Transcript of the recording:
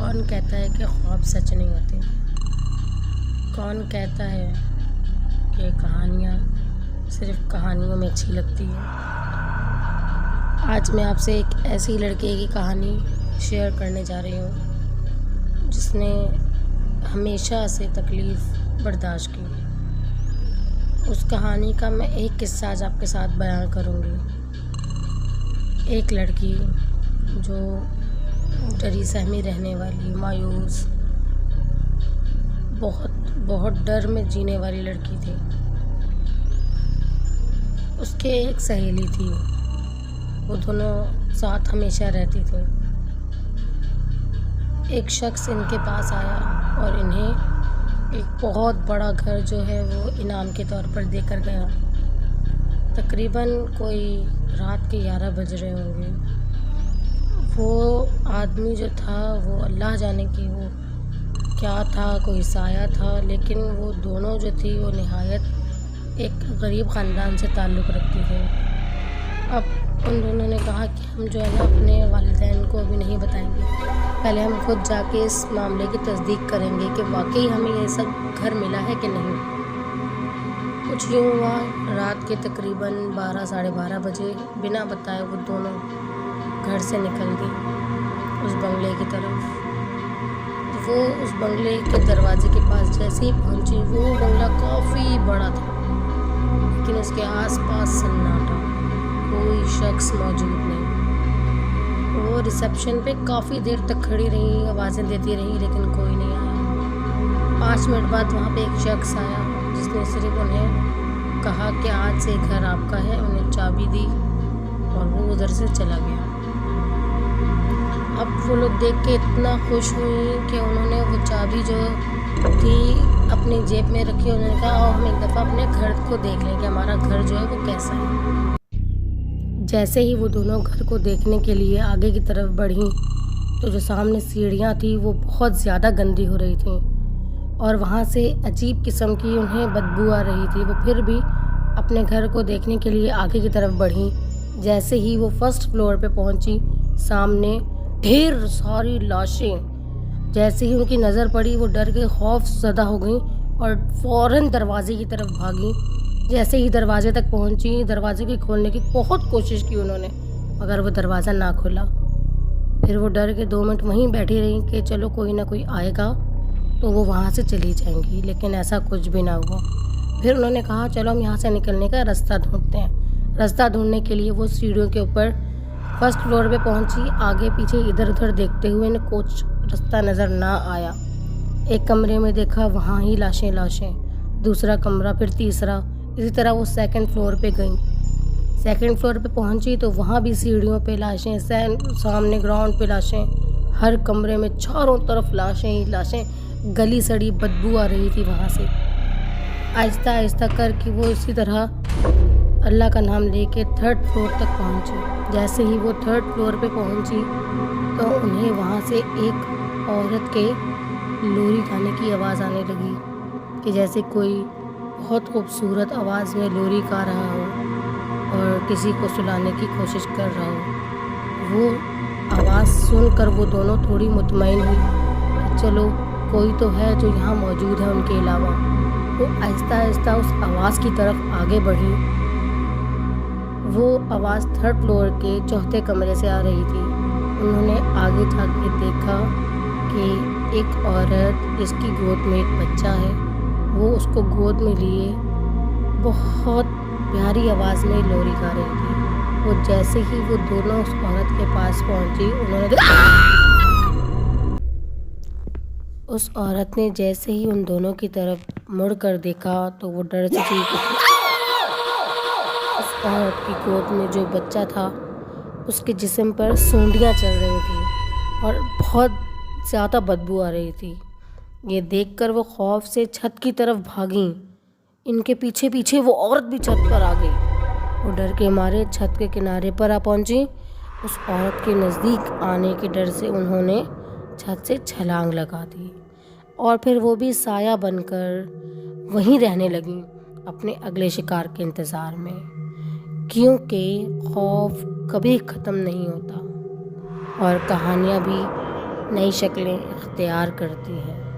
کون کہتا ہے کہ خواب سچ نہیں ہوتے؟ کون کہتا ہے کہ کہانیاں صرف کہانیوں میں اچھی لگتی ہیں؟ آج میں آپ سے ایک ایسی لڑکے کی کہانی شیئر کرنے جا رہی ہوں جس نے ہمیشہ سے تکلیف برداشت کی۔ اس کہانی کا میں ایک قصہ آج آپ کے ساتھ بیان کروں گی۔ ایک لڑکی جو ڈری سہمی رہنے والی، مایوس، بہت ڈر میں جینے والی لڑکی تھی۔ اس کے ایک سہیلی تھی، وہ دونوں ساتھ ہمیشہ رہتی تھیں۔ ایک شخص ان کے پاس آیا اور انہیں ایک بہت بڑا گھر جو ہے وہ انعام کے طور پر دے کر گیا۔ تقریباً کوئی رات کے 11 بج رہے ہوں گے۔ وہ آدمی جو تھا وہ اللہ جانے کی وہ کیا تھا، کوئی سایہ تھا، لیکن وہ دونوں جو تھی وہ نہایت ایک غریب خاندان سے تعلق رکھتی تھی۔ اب ان دونوں نے کہا کہ ہم جو ہے نا اپنے والدین کو ابھی نہیں بتائیں گے، پہلے ہم خود جا کے اس معاملے کی تصدیق کریں گے کہ واقعی ہمیں یہ سب گھر ملا ہے کہ نہیں۔ کچھ یوں ہوا، رات کے تقریباً 12 ساڑھے 12 بجے بنا بتائے وہ دونوں گھر سے نکل گئی اس بنگلے کی طرف۔ وہ اس بنگلے کے دروازے کے پاس جیسے ہی پہنچی، وہ بنگلہ کافی بڑا تھا لیکن اس کے آس پاس سناٹا، کوئی شخص موجود نہیں۔ وہ ریسیپشن پہ کافی دیر تک کھڑی رہی، آوازیں دیتی رہی لیکن کوئی نہیں آیا۔ 5 منٹ بعد وہاں پہ ایک شخص آیا جس نے صرف انہیں کہا کہ آج سے گھر آپ کا ہے، انہیں چابی دی اور وہ ادھر سے چلا گیا۔ اب وہ لوگ دیکھ کے اتنا خوش ہوئی کہ انہوں نے وہ چابی جو تھی اپنی جیب میں رکھی، انہوں نے کہا آؤ ہم ایک دفعہ اپنے گھر کو دیکھ لیں کہ ہمارا گھر جو ہے وہ کیسا ہے۔ جیسے ہی وہ دونوں گھر کو دیکھنے کے لیے آگے کی طرف بڑھیں تو جو سامنے سیڑھیاں تھیں وہ بہت زیادہ گندی ہو رہی تھیں اور وہاں سے عجیب قسم کی انہیں بدبو آ رہی تھی۔ وہ پھر بھی اپنے گھر کو دیکھنے کے لیے آگے کی طرف بڑھیں۔ جیسے ہی وہ فرسٹ فلور پہ پہنچی، سامنے ڈھیر ساری لاشیں۔ جیسے ہی ان کی نظر پڑی وہ ڈر کے خوف زدہ ہو گئیں اور فوراً دروازے کی طرف بھاگیں۔ جیسے ہی دروازے تک پہنچی، دروازے کی کھولنے کی بہت کوشش کی انہوں نے، مگر وہ دروازہ نہ کھلا۔ پھر وہ ڈر کے 2 منٹ وہیں بیٹھی رہیں کہ چلو کوئی نہ کوئی آئے گا تو وہ وہاں سے چلی جائیں گی، لیکن ایسا کچھ بھی نہ ہوا۔ پھر انہوں نے کہا چلو ہم یہاں سے نکلنے کا رستہ ڈھونڈتے ہیں۔ رستہ ڈھونڈنے کے لیے وہ سیڑھیوں کے اوپر فرسٹ فلور پہ پہنچی۔ آگے پیچھے ادھر ادھر دیکھتے ہوئے انہیں کچھ رستہ نظر نہ آیا۔ ایک کمرے میں دیکھا، وہاں ہی لاشیں، دوسرا کمرہ، پھر تیسرا، اسی طرح وہ 2nd فلور پہ گئیں۔ 2nd فلور پہ پہنچی تو وہاں بھی سیڑھیوں پہ لاشیں، سامنے گراؤنڈ پہ لاشیں، ہر کمرے میں چاروں طرف لاشیں ہی لاشیں، گلی سڑی بدبو آ رہی تھی وہاں سے۔ آہستہ آہستہ کر کے وہ اسی طرح اللہ کا نام لے کے 3rd فلور تک پہنچی۔ جیسے ہی وہ 3rd فلور پہ پہنچی تو انہیں وہاں سے ایک عورت کے لوری گانے کی آواز آنے لگی کہ جیسے کوئی بہت خوبصورت آواز میں لوری گا رہا ہو اور کسی کو سلانے کی کوشش کر رہا ہو۔ وہ آواز سن کر وہ دونوں تھوڑی مطمئن ہوئی کہ چلو کوئی تو ہے جو یہاں موجود ہے ان کے علاوہ۔ وہ آہستہ آہستہ اس آواز کی طرف آگے بڑھی۔ وہ آواز 3rd فلور کے 4تھے کمرے سے آ رہی تھی۔ انہوں نے آگے جا کے دیکھا کہ ایک عورت جس کی گود میں ایک بچہ ہے، وہ اس کو گود میں لیے بہت پیاری آواز میں لوری گا رہی تھی۔ وہ جیسے ہی وہ دونوں اس عورت کے پاس پہنچی، اس عورت نے جیسے ہی ان دونوں کی طرف مڑ کر دیکھا تو وہ ڈر سے چیخ اٹھی۔ اس عورت کی گود میں جو بچہ تھا اس کے جسم پر سونڈیاں چل رہی تھیں اور بہت زیادہ بدبو آ رہی تھی۔ یہ دیکھ کر وہ خوف سے چھت کی طرف بھاگیں۔ ان کے پیچھے پیچھے وہ عورت بھی چھت پر آ گئی۔ وہ ڈر کے مارے چھت کے کنارے پر آ پہنچی۔ اس عورت کے نزدیک آنے کے ڈر سے انہوں نے چھت سے چھلانگ لگا دی اور پھر وہ بھی سایہ بن کر وہیں رہنے لگیں اپنے اگلے شکار کے انتظار میں، کیونکہ خوف کبھی ختم نہیں ہوتا اور کہانیاں بھی نئی شکلیں اختیار کرتی ہے۔